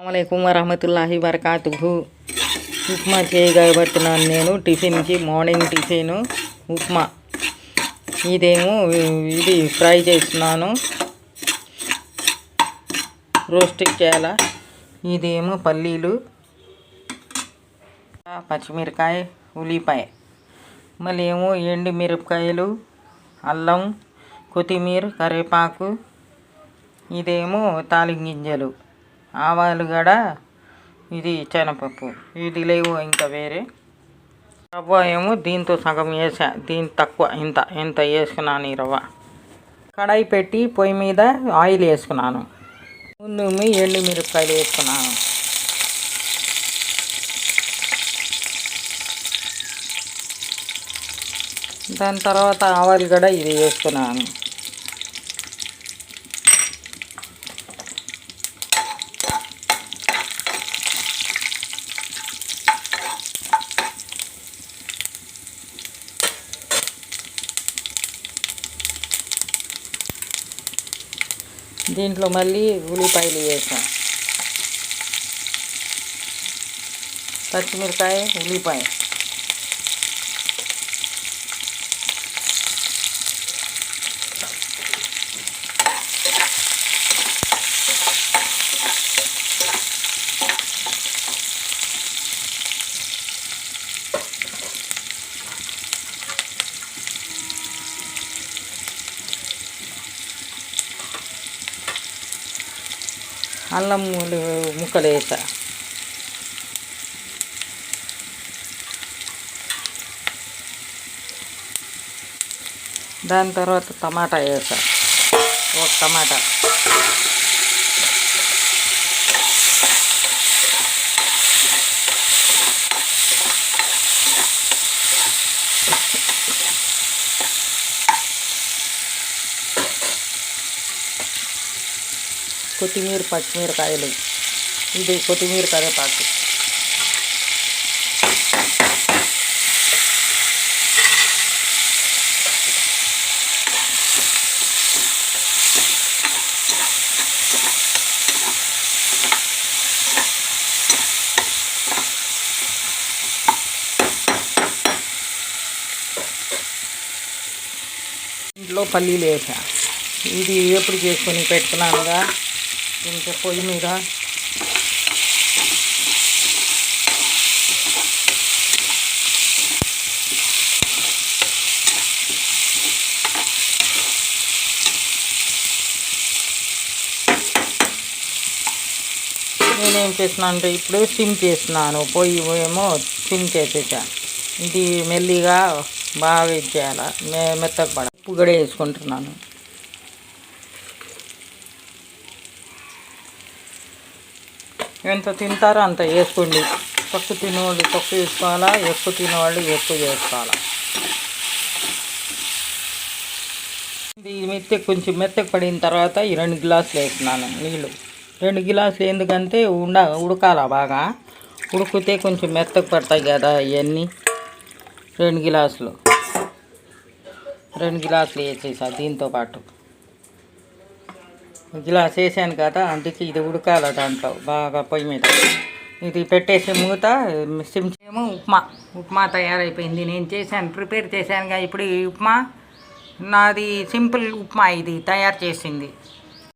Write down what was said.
అస్సలాముఅలైకుం వరహమతుల్లాహి వబరకాతుహు. ఉప్మా చేయబడుతున్నాను నేను. టిఫిన్కి morning tiffin upma. ఇదేమో ఇది ఫ్రై చేస్తున్నాను, రోస్టింగ్ చేయాల. ఇదేమో పల్లీలు, పచ్చిమిరకాయ, ఉల్లిపాయ, మళ్ళీ ఏమో ఎండు మిరపకాయలు, అల్లం, కొత్తిమీర, కరివేపాకు. ఇదేమో తాలింపు గింజలు, ఆవాలు కూడా. ఇది శనగపప్పు. ఇది లేవు ఇంకా వేరే. రవ్వ ఏమో దీంతో సగం వేసా, దీని తక్కువ ఇంత వేసుకున్నాను ఈ రవ్వ. కడాయి పెట్టి పొయ్యి మీద ఆయిల్ వేసుకున్నాను. ముందు ఎండు మిరపకాయలు వేసుకున్నాను. దాని తర్వాత ఆవాలు కూడా ఇది వేసుకున్నాను. దీంట్లో మళ్ళీ ఉల్లిపాయలు వేసాను, పచ్చిమిరకాయ, ఉల్లిపాయ. అల్లం ముక్కలు వేసా. దాని తర్వాత టమాటా వేసా, ఒక టమాటా. కొత్తిమీర, పచ్చిమిరకాయలు. ఇది కొత్తిమీర, కరివేపాకు. ఇంట్లో పల్లీలు వేసా. ఇది ఎప్పుడు చేసుకొని పెట్టుకున్నానుగా ఇంకా పొయ్యి మీద. నేనేం చేస్తున్నాను అంటే ఇప్పుడు సిమ్ చేస్తున్నాను. పొయ్యి ఏమో సిమ్ చేసేసాను. ఇది మెల్లిగా బాగా ఇచ్చేయాలి, మెత్తగా పడ. ఉప్పు కూడా వేసుకుంటున్నాను. ఎంత తింటారో అంత వేసుకోండి. తక్కువ తినేవాళ్ళు తక్కువ వేసుకోవాలా, ఎక్కువ తినేవాళ్ళు ఎక్కువ చేసుకోవాలా. ఇది కొంచెం మెత్తగా పడిన తర్వాత ఈ 2 గ్లాసులు వేస్తున్నాను నీళ్ళు. 2 గ్లాసులు ఎందుకంటే ఉడకాల బాగా. ఉడికితే కొంచెం మెత్తగా పడతాయి కదా ఇవన్నీ. 2 గ్లాసులు వేసేసా. దీంతో పాటు గ్లాస్ వేసాను కదా, అందుకే ఇది ఉడకాల దాంట్లో బాగా పొయ్యి మీద. ఇది పెట్టేసి మూత సిమ్. ఏమో ఉప్మా తయారైపోయింది. నేను ప్రిపేర్ చేశానుగా ఇప్పుడు ఈ ఉప్మా. నాది సింపుల్ ఉప్మా ఇది తయారు చేసింది.